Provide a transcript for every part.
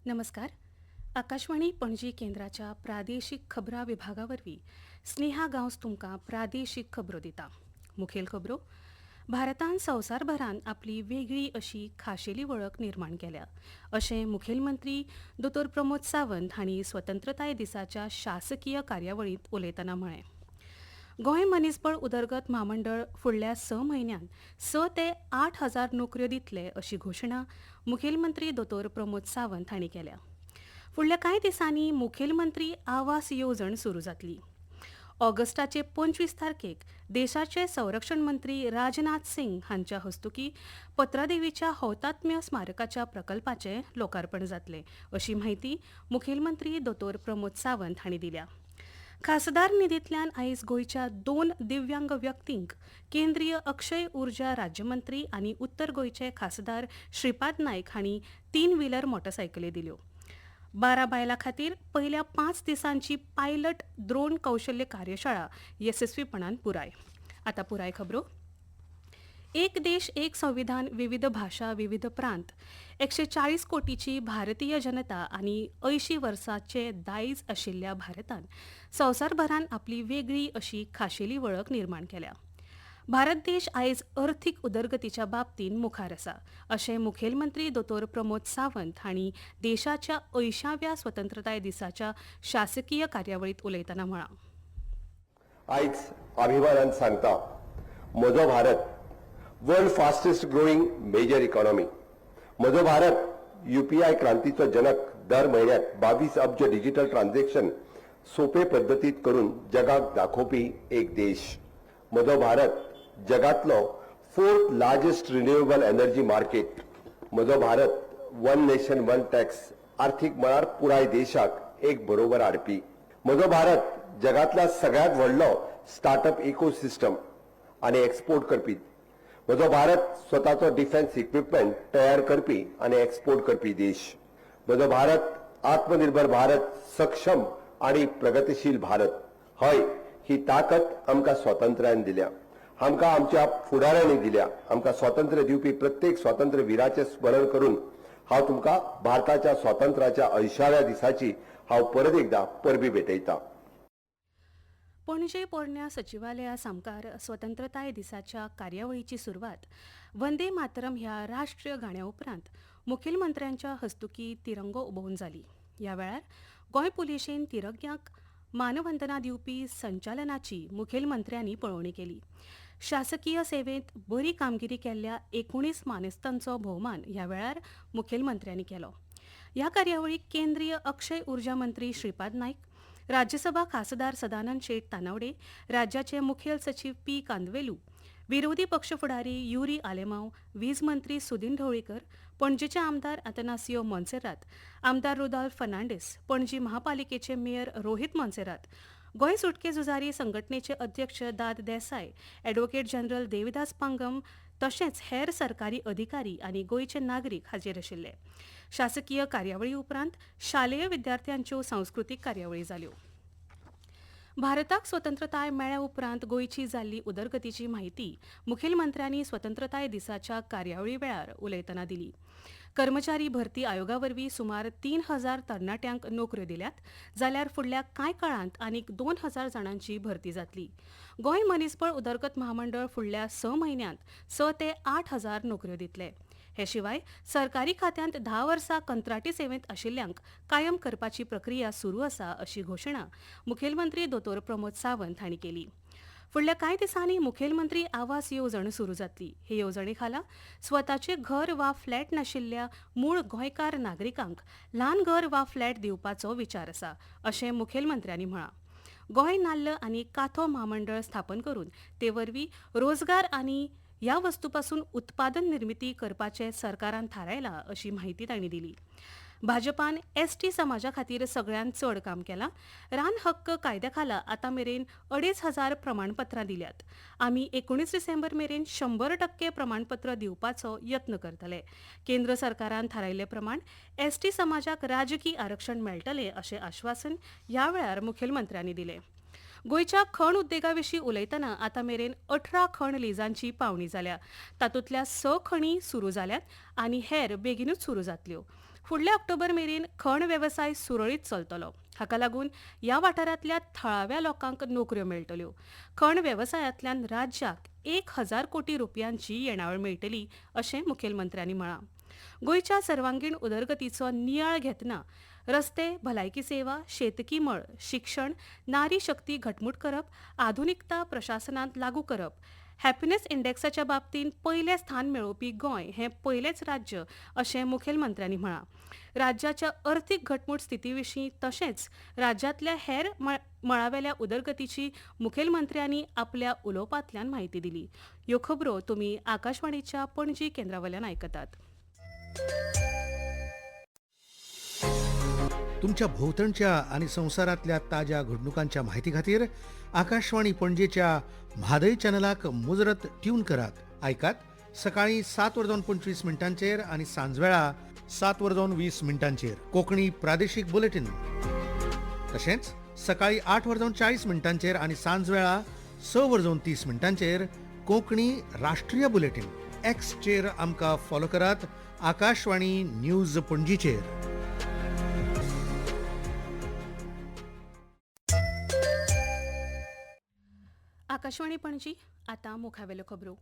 नमस्कार. आकाशवाणी पणजी केंद्राच्या प्रादेशीक खबरां विभागावरवीं स्नेहा गांवस तुमकां प्रादेशीक खबरो दिता. मुखेल खबरो. भारतान संवसारभरान आपली वेगळी अशी खाशेली वळख निर्माण केल्या अशें मुखेलमंत्री दोतोर प्रमोद सावंत हांणी स्वतंत्रताय दिसाच्या शासकीय कार्यावळींत उलयतना म्हळें. गोंय मनीसबळ उदरगत म्हामंडळ फुडल्या 6 म्हयन्यांत 6 ते 8,000 नोकऱ्यो दितले अशी घोशणा मुखेलमंत्री दोतोर प्रमोद सावंत हांणी केल्या. फुडल्या कांय दिसांनी मुखेलमंत्री आवास येवजण सुरू जातली. ऑगस्टाचे 25 तारखेक देशाचे संरक्षण मंत्री राजनाथ सिंग हांच्या हस्तुकीं पत्रादेवीच्या हौतात्म्य स्मारकाच्या प्रकल्पाचें लोकार्पण जातलें अशी माहिती मुखेलमंत्री दोतोर प्रमोद सावंत हांणी दिल्या. खासदार निधींतल्यान आयज गोंयच्या 2 दिव्यांग व्यक्तींक केंद्रीय अक्षय उर्जा राज्यमंत्री आनी उत्तर गोंयचे खासदार श्रीपाद नायक हांणी 3 व्हिलर मोटरसायकली दिल्यो. 12 बायलां खातीर पयल्या 5 दिसांची पायलट ड्रोन कौशल्य कार्यशाळा येसस्वीपणान पुराय. आतां पुराय खबरो. एक देश एक संविधान विविध भाषा विविध प्रांत 140 कोटीची भारतीय जनता आनी 80 वर्सांचे दायज आशिल्ल्या भारतान संवसारभरान आपली वेगळी अशी खाशेली वळख निर्माण केल्या. भारत देश आयज अर्थीक उदरगतीच्या बाबतींत मुखार आसा अशें मुखेलमंत्री दोतोर प्रमोद सावंत हांणी देशाच्या 80व्या स्वतंत्रताय दिसाच्या शासकीय कार्यावळींत उलयतना म्हळां. आयज अभिमानान सांगता, म्हजो Bharat world fastest growing major economy. म्हजो भारत UPI क्रांतीचो जनक. दर म्हयन्याक 22 अब्ज डिजिटल ट्रान्झॅक्शन सोपे पद्दतीत करून जगाक दाखोवपी एक देश. म्हजो भारत जगातलो 4th largest renewable energy market. म्हजो Bharat one nation one tax आर्थीक मळार पुराय देशाक एक बरोबर हाडपी. म्हजो भारत जगातला सगळ्यात व्हडलो स्टार्टअप इकोसिस्टम आनी एक्सपोर्ट करपी. म्हजो भारत स्वताचो डिफेन्स इक्विपमेंट तयार करपी आनी एक्सपोर्ट करपी देश. म्हजो भारत आत्मनिर्भर भारत, सक्षम आनी प्रगतीशील भारत. हय, ही ताकद आमकां स्वातंत्र्यान दिल्या, आमकां आमच्या फुडाऱ्यांनी दिल्या. आमकां स्वातंत्र्य दिवपी प्रत्येक स्वातंत्र्य वीराचें स्मरण करून हांव तुमकां भारताच्या स्वातंत्र्याच्या 80व्या दिसाची हांव परत एकदा परबी भेटयता. पणजे पोरण्या सचिवालया सामकार स्वतंत्रताय दिसाच्या कार्यावळीची सुरवात वंदे मातरम ह्या राष्ट्रीय गाण्या उपरांत मुखेलमंत्र्यांच्या हस्तुकीं तिरंगो उबोवन जाली. ह्या वेळार गोंय पुलिशेन तिरंग्याक मानवंदना दिवपी संचालनाची मुखेलमंत्र्यांनी पळोवणी केली. शासकीय सेवेंत बरी कामगिरी केल्ल्या 19 मानेस्तांचो भोवमान ह्या वेळार मुखेलमंत्र्यांनी केलो. ह्या कार्यावळीक केंद्रीय अक्षय उर्जा मंत्री श्रीपाद नायक, राज्यसभा खासदार सदानंद शेट तानावडे, राज्याचे मुखेल सचिव P. कांदवेलू, विरोधी पक्ष फुडारी युरी आलेमांव, वीज मंत्री सुदीन ढवळीकर, पणजेचे आमदार अतनासियो मोन्सेरात, आमदार रुदॉल्फ फर्नांडीस, पणजी महापालिकेचे मेयर रोहित मोन्सेरात, गोंय सुटके झुजारी संघटनेचे अध्यक्ष दाद देसाय, ॲडव्होकेट जनरल देविदास पांगम तशेंच हेर सरकारी अधिकारी आनी गोंयचे नागरीक हाजीर आशिल्ले. शासकीय कार्यावळी उपरांत शालेय विद्यार्थ्यांच्यो सांस्कृतीक कार्यावळी जाल्यो. भारताक स्वतंत्रताय मेळ्ळ्या उपरांत गोंयची जाल्ली उदरगतीची माहिती मुखेलमंत्र्यांनी स्वतंत्रताय दिसाच्या कार्यावळी वेळार उलयतना दिली. कर्मचारी भरती आयोगा वरवीं सुमार 3,000 तरणाट्यांक नोकऱ्यो दिल्यात, जाल्यार फुडल्या कांय काळांत आनीक 2,000 जाणांची भरती जातली. गोंय मनीसबळ उदरगत महामंडळ फुडल्या 6 म्हयन्यांत 6 ते 8,000 नोकऱ्यो दितले. हे शिवाय सरकारी खात्यांत 10 वर्सां कंत्राटी सेवेंत आशिल्ल्यांक कायम करपाची प्रक्रिया सुरू आसा अशी घोशणा मुखेलमंत्री दोतोर प्रमोद सावंत हांणी केली. फुडल्या कांय दिसांनी मुखेलमंत्री आवास येवजण सुरू जातली. हे येवजणे खाला स्वताचे घर वा फ्लॅट नाशिल्ल्या मूळ गोंयकार नागरिकांक ल्हान घर वा फ्लॅट दिवपाचो विचार आसा अशें मुखेलमंत्र्यांनी म्हळां. गोंय नाल्ल आनी काथो महामंडळ स्थापन करून ते वरवीं रोजगार आनी ह्या वस्तूपासून उत्पादन निर्मिती करपाचें सरकारान थारायलां अशी माहिती तांणी दिली. भाजपान ST समाजा खातीर सगळ्यांत चड काम केलां. रान हक्क कायद्या खाला आतां मेरेन 2,500 प्रमाणपत्रां दिल्यात. आमी 19 डिसेंबर मेरेन 100% प्रमाणपत्र दिवपाचो यत्न करतले. केंद्र सरकारान थारायिल्ले प्रमाण ST समाजाक राजकी आरक्षण मेळटलें अशें आश्वासन ह्या वेळार मुखेलमंत्र्यांनी दिलें. गोंयच्या खण उद्देगाविशीं उलयतना आतां मेरेन 18 खण लिजांची पावणी जाल्या. तातूंतल्या 6 खणी सुरू जाल्यात आनी हेर बेगीनूच सुरू जातल्यो. फुडल्या ऑक्टोबर मेरेन खण वेवसाय सुरळीत चलतलो. हाका लागून ह्या वाठारांतल्या थळाव्या लोकांक नोकऱ्यो मेळटल्यो. खण वेवसायांतल्यान राज्याक 1,000 कोटी रुपयांची येणावळ मेळटली अशें मुखेलमंत्र्यांनी म्हळां. गोंयच्या सर्वांगीण उदरगतीचो नियाळ घेतना रस्ते, भलायकी सेवा, शेतकी मळ, शिक्षण, नारी शक्ती घटमूट करप, आधुनिकता प्रशासनांत लागू करप, हॅपिनेस इंडेक्साच्या बाबतींत पयलें स्थान मेळोवपी गोंय हें पयलेंच राज्य अशें मुखेलमंत्र्यांनी म्हळां. राज्याच्या अर्थीक घटमूट स्थिती विशीं तशेंच राज्यांतल्या हेर मळावेल्या उदरगतीची मुखेलमंत्र्यांनी आपल्या उलोवपांतल्यान म्हायती दिली. ह्यो खबरो तुमी आकाशवाणीच्या पणजी केंद्रावयल्यान आयकतात. तुमच्या भोवतणच्या आणि संवसारातल्या ताज्या घडणुकांच्या म्हायती खातीर आकाशवाणी पणजेच्या म्हादय चॅनलाक मुजरत ट्यून करात. ऐकात सकाळी 7:25 आणि सांजवेळा 7:20 कोंकणी प्रादेशीक बुलेटिन. तशेंच सकाळी 8:40 आणि सांजवेळा 6:30 कोंकणी राष्ट्रीय बुलेटिन. एक्सचेर आमकां फॉलो करात. आकाशवाणी न्यूज पणजीचेर. आकाशवाणी पणजी आतां मुखावेल्यो खबरो.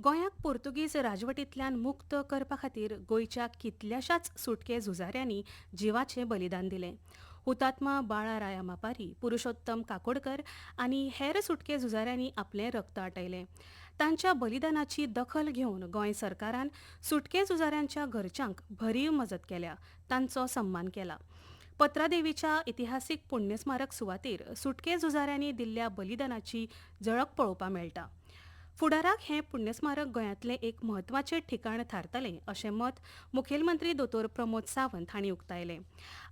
गोंयाक पोर्तुगीज राजवटींतल्यान मुक्त करपा खातीर गोंयच्या कितल्याशाच सुटके झुजाऱ्यांनी जिवाचें बलिदान दिलें. हुतात्मा बाळा राया मापारी, पुरुषोत्तम काकोडकर आनी हेर सुटके झुजाऱ्यांनी आपलें रक्त आटयलें. तांच्या बलिदानाची दखल घेवन गोंय सरकारान सुटके झुजाऱ्यांच्या घरच्यांक भरीव मजत केल्या, तांचो सन्मान केला. पत्रादेवीच्या इतिहासीक पुण्यस्मारक सुवातेर सुटके झुजाऱ्यांनी दिल्ल्या बलिदानाची झळक पळोवपा मेळटा. फुडाराक हें पुण्यस्मारक गोंयांतलें एक म्हत्वाचें ठिकाण थारतलें अशें मत मुखेलमंत्री दोतोर प्रमोद सावंत हांणी उक्तायलें.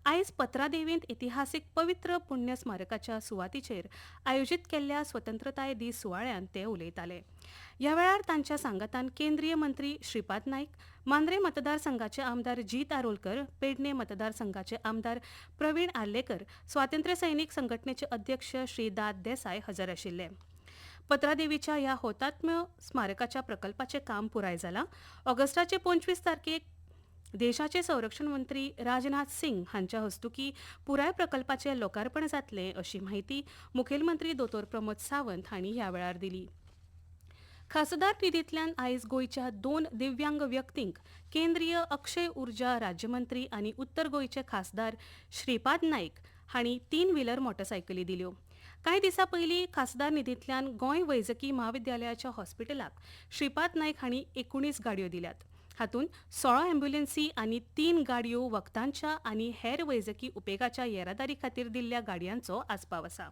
आयज पत्रादेवींत इतिहासीक पवित्र पुण्यस्मारकाच्या सुवातीचेर आयोजीत केल्ल्या स्वतंत्रताय दीस सुवाळ्यान ते उलयताले. ह्या वेळार तांच्या सांगातान केंद्रीय मंत्री श्रीपाद नायक, मांद्रे मतदारसंघाचे आमदार जीत आरोलकर, पेडणे मतदारसंघाचे आमदार प्रवीण आर्लेकर, स्वातंत्र्य सैनीक संघटनेचे अध्यक्ष श्री दाद देसाय हजर आशिल्ले. पत्रादेवीच्या ह्या हौतात्म्य स्मारकाच्या प्रकल्पाचें काम पुराय जालां. ऑगस्टाचे 25 तारखेक देशाचे संरक्षण मंत्री राजनाथ सिंग हांच्या हस्तुकीं पुराय प्रकल्पाचें लोकार्पण जातलें अशी माहिती मुखेलमंत्री दोतोर प्रमोद सावंत हांणी ह्या वेळार दिली. खासदार निधींतल्यान आयज गोंयच्या 2 दिव्यांग व्यक्तींक केंद्रीय अक्षय उर्जा राज्यमंत्री आनी उत्तर गोंयचे खासदार श्रीपाद नायक हांणी 3 व्हिलर मोटरसायकली दिल्यो. कांय दिसां पयलीं खासदार निधींतल्यान गोंय वैजकी महाविद्यालयाच्या हॉस्पिटलाक श्रीपाद नायक हांणी 19 गाडयो दिल्यात. हातूंत 16 अँब्युलन्सी आनी 3 गाडयो वखदांच्या आनी हेर वैजकी उपेगाच्या येरादारी खातीर दिल्ल्या गाडयांचो आस्पाव आसा.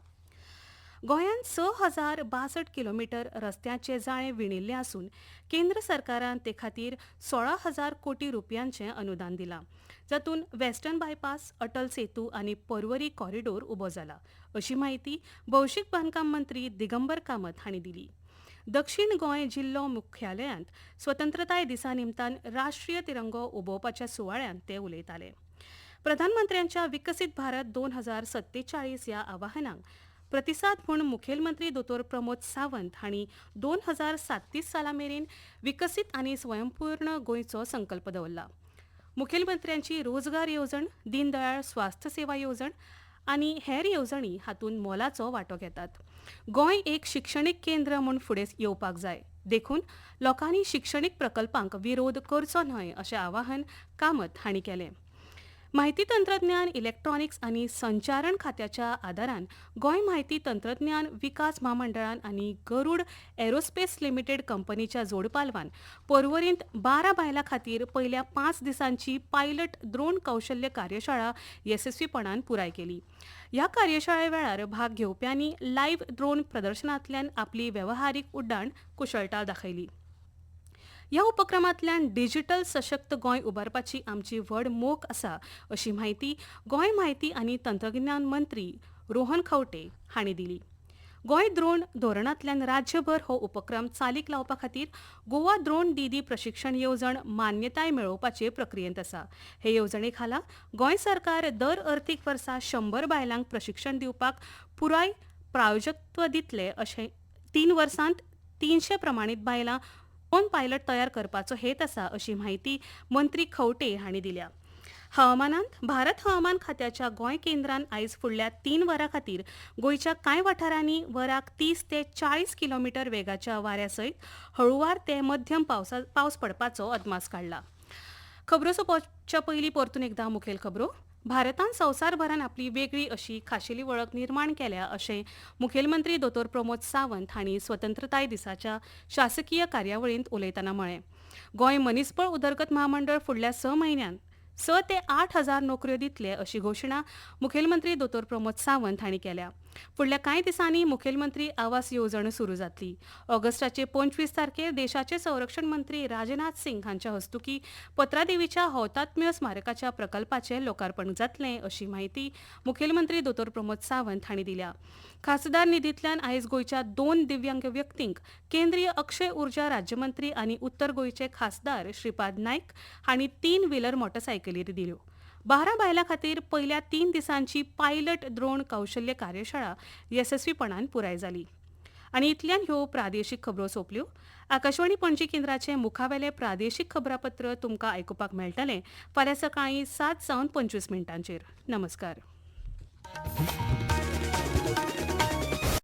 गोंयांत 6,062 किलोमीटर रस्त्याचे जाळें विणिल्लें आसून केंद्र सरकारान ते खातीर 16,000 कोटी रुपयांचें अनुदान दिलां. जातूंत वेस्टर्न बायपास, अटल सेतू आनी पर्वरी कॉरिडोर उबो जाला अशी माहिती भौशीक बांदकाम मंत्री दिगंबर कामत हांणी दिली. दक्षिण गोंय जिल्लो मुख्यालयांत स्वतंत्रताय दिसा निमतान राष्ट्रीय तिरंगो उबोवपाच्या सुवाळ्यान ते उलयताले. प्रधानमंत्र्यांच्या विकसीत भारत 2047 ह्या आवाहनाक प्रतिसाद म्हूण मुखेलमंत्री दोतोर प्रमोद सावंत हांणी 2037 साला मेरेन विकसीत आनी स्वयंपूर्ण गोंयचो संकल्प दवरला. मुखेलमंत्र्यांची रोजगार येवजण, दीनदयाळ स्वास्थ सेवा येवजण आनी हेर येवजणी हातूंत मोलाचो वांटो घेतात. गोंय एक शिक्षणीक केंद्र म्हूण फुडें येवपाक जाय, देखून लोकांनी शिक्षणीक प्रकल्पांक विरोध करचो न्हय अशें आवाहन कामत हांणी केलें. माहिती तंत्रज्ञान, इलेक्ट्रॉनिक्स आनी संचारण खात्याच्या आदारान गोंय म्हायती तंत्रज्ञान विकास महामंडळान आनी गरुड एरोस्पेस लिमिटेड कंपनीच्या जोडपालवान पर्वरींत 12 बायलां खातीर पयल्या 5 दिसांची पायलट ड्रोन कौशल्य कार्यशाळा येसस्वीपणान पुराय केली. ह्या कार्यशाळे वेळार भाग घेवप्यांनी लायव्ह ड्रोन प्रदर्शनांतल्यान आपली वेवहारीक उड्डाण कुशळटाय दाखयली. ह्या उपक्रमांतल्यान डिजिटल सशक्त गोंय उबारपाची आमची व्हड मोख आसा अशी माहिती गोंय म्हायती आनी तंत्रज्ञान मंत्री रोहन खंवटे हांणी दिली. गोंय ड्रोन धोरणांतल्यान राज्यभर हो उपक्रम चालीक लावपा खातीर गोवा ड्रोन डीडी प्रशिक्षण येवजण मान्यताय मेळोवपाचे प्रक्रियेंत आसा. हे येवजणे खाला गोंय सरकार दर अर्थीक वर्सा 100 बायलांक प्रशिक्षण दिवपाक पुराय प्रायोजकत्व दितले अशें 3 वर्सांत 300 प्रमाणीत बायलां ड्रोन पायलट तयार करपाचो हेत आसा अशी माहिती मंत्री खंवटे हांणी दिल्या. हवामानांत भारत हवामान खात्याच्या गोंय केंद्रान आयज फुडल्या 3 वरां खातीर गोंयच्या कांय वाठारांनी वराक 30 ते 40 किलोमीटर वेगाच्या वाऱ्या सयत हळुवार ते मध्यम पावस पडपाचो अदमास काडला. खबरो सोंपोवच्या पयलीं परतून एकदां मुखेल खबरो. भारतान संवसारभरान आपली वेगळी अशी खाशेली वळख निर्माण केल्या अशें मुखेलमंत्री दोतोर प्रमोद सावंत हांणी स्वतंत्रताय दिसाच्या शासकीय कार्यावळींत उलयतना म्हळें. गोंय मनीसबळ उदरगत महामंडळ फुडल्या 6 म्हयन्यांत 6 ते 8 हजार नोकऱ्यो दितले अशी घोशणा मुखेलमंत्री दोतोर प्रमोद सावंत हांणी केल्या. फुडल्या कांय दिसांनी मुखेलमंत्री आवास येवजण सुरू जातली. ऑगस्टाचे 25 तारखेर देशाचे संरक्षण मंत्री राजनाथ सिंग हांच्या हस्तुकी पत्रादेवीच्या हौतात्म्य स्मारकाच्या प्रकल्पाचे लोकार्पण जातले अशी माहिती मुखेलमंत्री दोतोर प्रमोद सावंत हांणी दिल्या. खासदार निधींतल्यान आयज गोंयच्या 2 दिव्यांग व्यक्तींक केंद्रीय अक्षय उर्जा राज्यमंत्री आनी उत्तर गोंयचे खासदार श्रीपाद नायक हांणी 3 व्हिलर मोटरसायकली दिल्यो. 12 बायलां खातीर पयल्या 3 दिसांची पायलट द्रोण कौशल्य कार्यशाळा येसस्वीपणान पुराय जाली. आनी इतल्यान ह्यो प्रादेशीक खबरो सोंपल्यो. आकाशवाणी पणजी केंद्राचे मुखावेले प्रादेशीक खबरापत्र तुमकां आयकुपाक मेळटलें फाल्यां सकाळीं 7 सावन 25 मिनटांचेर. नमस्कार.